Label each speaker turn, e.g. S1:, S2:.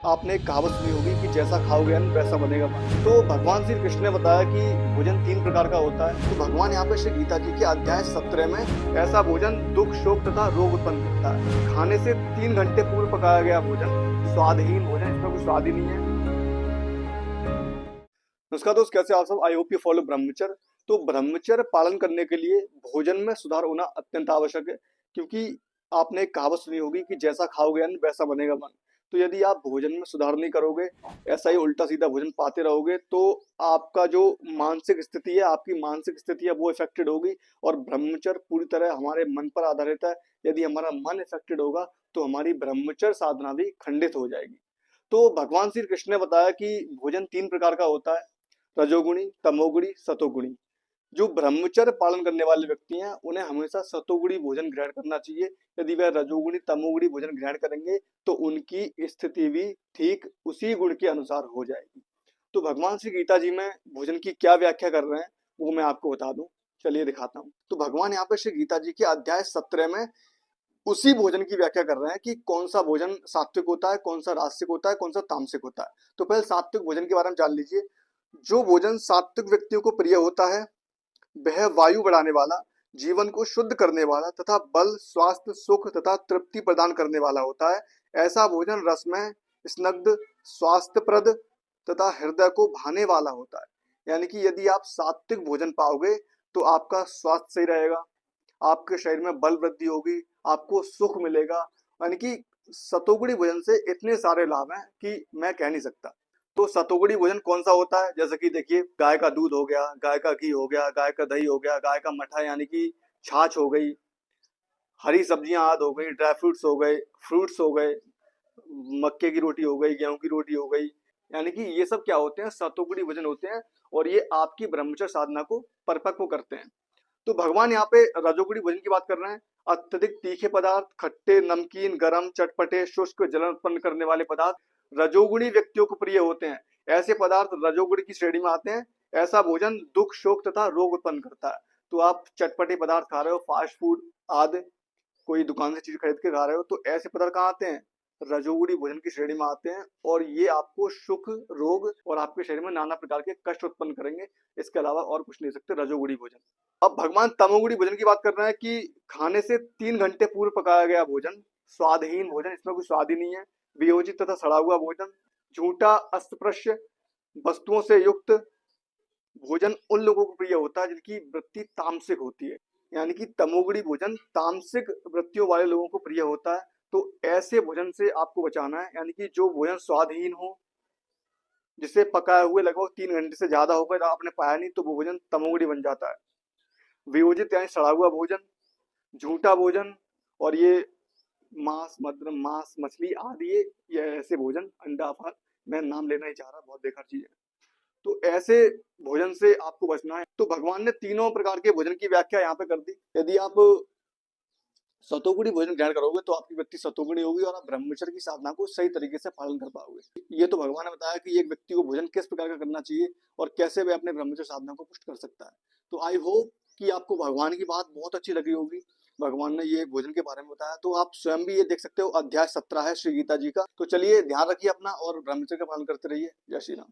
S1: आपने एक कहावत सुनी होगी कि जैसा खाओगे अन्न वैसा बनेगा मन। तो भगवान श्री कृष्ण ने बताया कि भोजन 3 प्रकार का होता है। तो भगवान यहाँ पे श्री गीता जी के अध्याय 17 में ऐसा भोजन दुख, शोक तथा रोग उत्पन्न करता है। खाने से 3 घंटे पूर्व पकाया गया भोजन स्वादहीन भोजन, इसमें कोई स्वाद ही नहीं है। नमस्कार दोस्त, कैसे आप सब? आई होप यू फॉलो ब्रह्मचर्य। तो ब्रह्मचर्य पालन करने के लिए भोजन में सुधार होना अत्यंत आवश्यक है, क्योंकि आपने एक कहावत सुनी होगी कि जैसा खाओगे अन्न वैसा बनेगा मन। तो यदि आप भोजन में सुधार नहीं करोगे, ऐसा ही उल्टा सीधा भोजन पाते रहोगे, तो आपका जो मानसिक स्थिति है, आपकी मानसिक स्थिति है, वो इफेक्टेड होगी। और ब्रह्मचर्य पूरी तरह हमारे मन पर आधारित है। यदि हमारा मन इफेक्टेड होगा तो हमारी ब्रह्मचर्य साधना भी खंडित हो जाएगी। तो भगवान श्री कृष्ण ने बताया कि भोजन 3 प्रकार का होता है: रजोगुणी, तमोगुणी, सतोगुणी। जो ब्रह्मचर्य पालन करने वाले व्यक्ति हैं, उन्हें हमेशा सतोगुणी भोजन ग्रहण करना चाहिए। यदि वह रजोगुणी, तमोगुणी भोजन ग्रहण करेंगे तो उनकी स्थिति भी ठीक उसी गुण के अनुसार हो जाएगी। तो भगवान श्री गीता जी में भोजन की क्या व्याख्या कर रहे हैं, वो मैं आपको बता दूं। चलिए दिखाता हूँ। तो भगवान यहाँ पे श्री गीता जी के अध्याय 17 में उसी भोजन की व्याख्या कर रहे हैं कि कौन सा भोजन सात्विक होता है, कौन सा राजसिक होता है, कौन सा तामसिक होता है। तो पहले सात्विक भोजन के बारे में जान लीजिए। जो भोजन सात्विक व्यक्तियों को प्रिय होता है, वह वायु बढ़ाने वाला, जीवन को शुद्ध करने वाला तथा बल, स्वास्थ्य, सुख तथा तृप्ति प्रदान करने वाला होता है। ऐसा भोजन रसमय, स्निग्ध, स्वास्थ्यप्रद तथा हृदय को भाने वाला होता है। यानी कि यदि आप सात्विक भोजन पाओगे तो आपका स्वास्थ्य सही रहेगा, आपके शरीर में बल वृद्धि होगी, आपको सुख मिलेगा। यानी कि सतोगुणी भोजन से इतने सारे लाभ हैं कि मैं कह नहीं सकता। तो सतोगुणी भोजन कौन सा होता है? जैसे कि देखिए, गाय का दूध हो गया, गाय का घी हो गया, गाय का दही हो गया, गाय का मठा यानी कि छाछ हो गई, हरी सब्जियां आदि हो गई, ड्राई फ्रूट्स हो गए, मक्के की रोटी हो गई, गेहूं की रोटी हो गई। यानी कि ये सब क्या होते हैं? सतोगुणी भोजन होते हैं, और ये आपकी ब्रह्मचर्य साधना को परिपक्व करते हैं। तो भगवान यहाँ पे रजोगुणी भोजन की बात कर रहे हैं। अत्यधिक तीखे पदार्थ, खट्टे, नमकीन, गरम, चटपटे, शुष्क, जलन उत्पन्न करने वाले पदार्थ रजोगुणी व्यक्तियों को प्रिय होते हैं। ऐसे पदार्थ रजोगुणी की श्रेणी में आते हैं। ऐसा भोजन दुख, शोक तथा रोग उत्पन्न करता है। तो आप चटपटे पदार्थ खा रहे हो, फास्ट फूड आदि, कोई दुकान से चीज खरीद के खा रहे हो, तो ऐसे पदार्थ कहाँ आते हैं? रजोगुणी भोजन की श्रेणी में आते हैं, और ये आपको सुख, रोग और आपके शरीर में नाना प्रकार के कष्ट उत्पन्न करेंगे। इसके अलावा और कुछ नहीं सकते रजोगुणी भोजन। अब भगवान तमोगुणी भोजन की बात कर रहे हैं कि खाने से 3 घंटे पूर्व पकाया गया भोजन स्वादहीन भोजन, इसमें कोई स्वाद ही नहीं है। वियोजित तथा सड़ा हुआ भोजन, झूठा, अस्पृश्य वस्तुओं से युक्त भोजन उन लोगों को प्रिय होता है जिनकी वृत्ति तामसिक होती है। यानी कि तमोगुणी भोजन तामसिक वृत्तियों वाले लोगों को प्रिय होता है। तो ऐसे भोजन से आपको बचाना है। यानी कि जो भोजन स्वादहीन हो, जिसे पकाए हुए लगभग 3 घंटे से ज्यादा हो गए, आपने पाया नहीं, तो वो भोजन तमोगुणी बन जाता है। वियोजित यानी सड़ा हुआ भोजन, झूठा भोजन, और ये मांस, मतलब मांस, मछली आदि, ये ऐसे भोजन, अंडा, फल, मैं नाम लेना ही चाह रहा, बहुत बेकार चीज है। तो ऐसे भोजन से आपको बचना है। तो भगवान ने तीनों प्रकार के भोजन की व्याख्या यहाँ पे कर दी। यदि आप सतोगुणी भोजन ग्रहण करोगे तो आपकी व्यक्ति सतोगुणी होगी और आप ब्रह्मचर्य की साधना को सही तरीके से पालन कर पाओगे। ये तो भगवान ने बताया कि एक व्यक्ति को भोजन किस प्रकार का करना चाहिए और कैसे वह अपने ब्रह्मचर्य साधना को पुष्ट कर सकता है। तो आई होप कि आपको भगवान की बात बहुत अच्छी लगी होगी। भगवान ने ये भोजन के बारे में बताया, तो आप स्वयं भी ये देख सकते हो। अध्याय 17 है श्री गीता जी का। तो चलिए, ध्यान रखिए अपना और ब्रह्मचर्य का पालन करते रहिए। जय श्री राम।